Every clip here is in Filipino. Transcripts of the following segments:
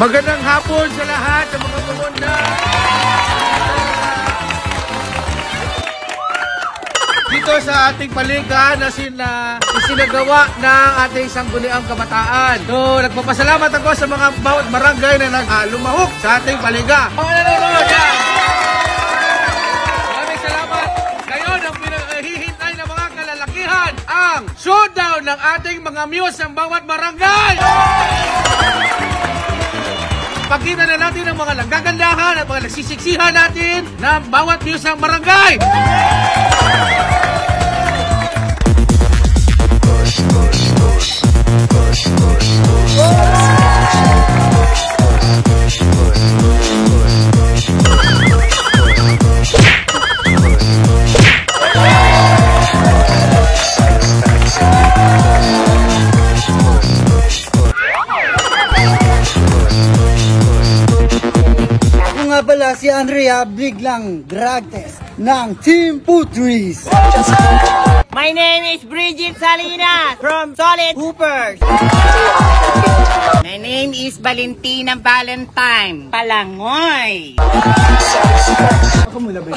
Magandang hapon sa lahat ng mga pumunta. Dito sa ating paliga na isinagawa ng ating sangguniang kabataan. So, nagpapasalamat ako sa mga bawat barangay na lumahok sa ating paliga. Maraming salamat. Ngayon, ang pinahihintay ng mga kalalakihan, ang showdown ng ating mga muse ng bawat barangay. Pakita na natin ang mga nagagandahan at mga nagsisiksihan natin ng bawat muse ng barangay. Pala si Andrea, biglang drug test ng Team Putris. My name is Bridget Salinas from Solid Hoopers. My name is Valentina Valentine Palangoy. Ako muna ba?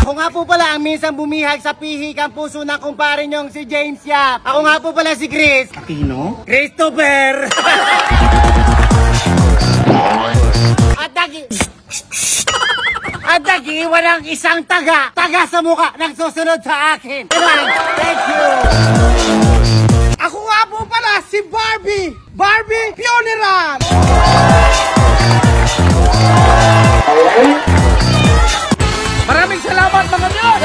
Ako nga po pala ang minsan bumihag sa pihik ang puso ng kumpare nyong si James Yap. Ako nga po pala si Chris. Aquino? Christopher! At dagi, walang isang taga sa mukha nang susunod sa akin. Thank you! Ako nga po pala si Barbie Pioniran! Maraming salamat mga Diyos!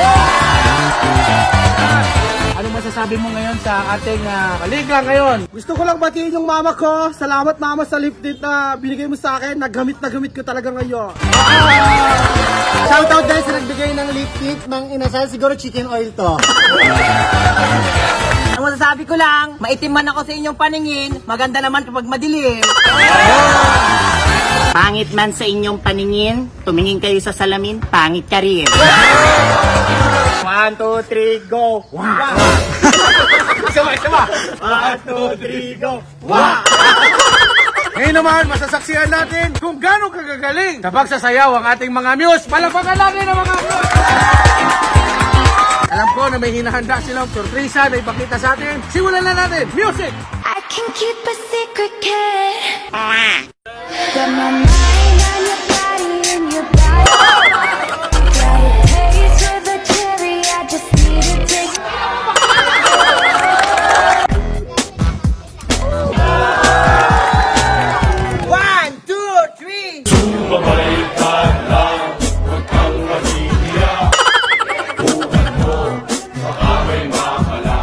Anong masasabi mo ngayon sa ating paliga ngayon? Gusto ko lang batiin yung mama ko. Salamat mama sa lift date na binigay mo sa akin. Nagamit ko talaga ngayon. Shoutout guys sa nagbigay ng lift date. Mang inasal, siguro chicken oil to. Ang masasabi ko lang, maitim man ako sa inyong paningin, maganda naman kapag madilim. Pangit man sa inyong paningin, tumingin kayo sa salamin, pangit ka rin. 1, 2, 3, go! Wow! Sama! 1, 2, 3, go! Wow! Ngayon naman, masasaksihan natin kung gaano kagagaling sa pagsasayaw ang ating mga muse. Palakpakan natin ang mga muse! Alam ko na may hinahanda silang sorpresa na ipakita sa atin. Simulan na natin! Music! I can keep a secret, kid. Got my mind on your body and your body. Got a taste for the cherry, I just need to take. One, two, three. Sumabalikan lang, huwag kang mahihiya. Bukan mo, baka may makala.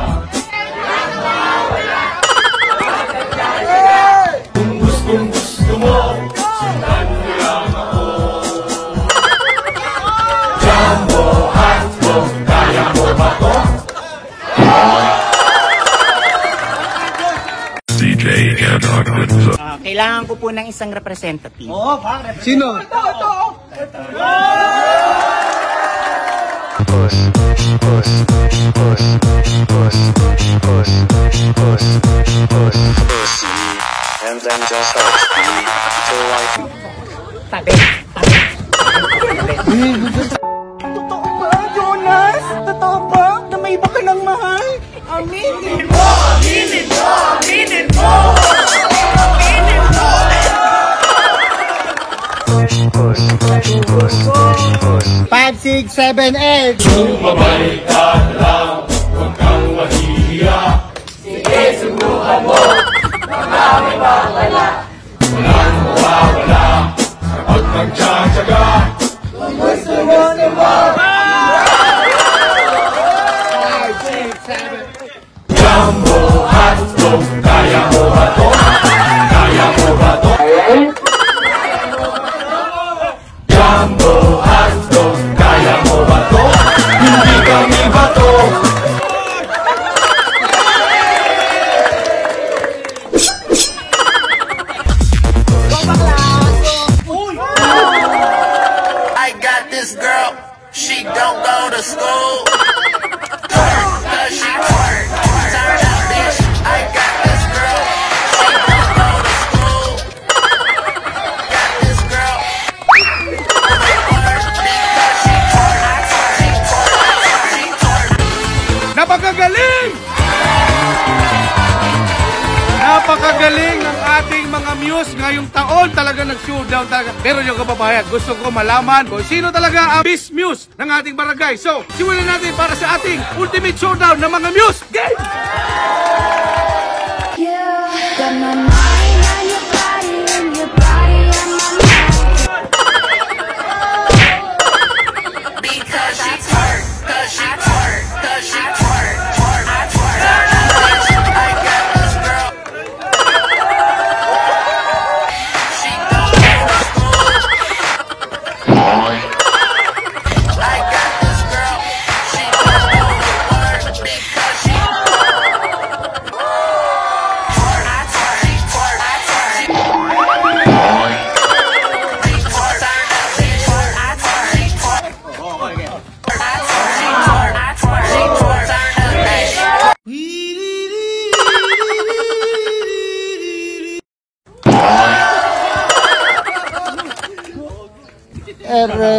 Kung gusto mo, sundan mo lang ako. Jumbo hotdog, kaya mo ba to? DJ Antarctica. Kailangan ko po ng isang representative. Oo, sino? Ito. And then just touch me till I Tabi. Totoo ba, Jonas? Totoo ba na may iba ka ng mahal? Aminin mo! Aminin mo! Aminin mo! 5, 6, 7, 8. Sumabalikan lang, huwag kang mahihiya. Sige, subukan mo, baka may mawala. Walang mawawala, kapag magtsatsaga. Kung gusto mo naman. 5, 6, 7. Jumbo hotdog, kaya mo ba to? Kaya mo ba to? Jumbo hotdog, kaya mo ba to? Hindi kami ba to? I got this girl, she don't go to school. Cause she twerk, turn up bitch. I got this girl. Muse ngayong taon talaga nag-showdown talaga. Pero yung kababayan, gusto ko malaman kung sino talaga ang Beast Muse ng ating barangay. So, simulan natin para sa ating ultimate showdown ng mga Muse. Game! You got my mind on your body and your body on my mind. Because she twerk, cause she twerk, cause she twerk, twerk, I twerk. I got this girl. She don't go to school. I got this girl. She don't go to work because she twerk, I twerk, she twerk, I twerk. She twerk, she twerk, I twerk, she twerk. Ere.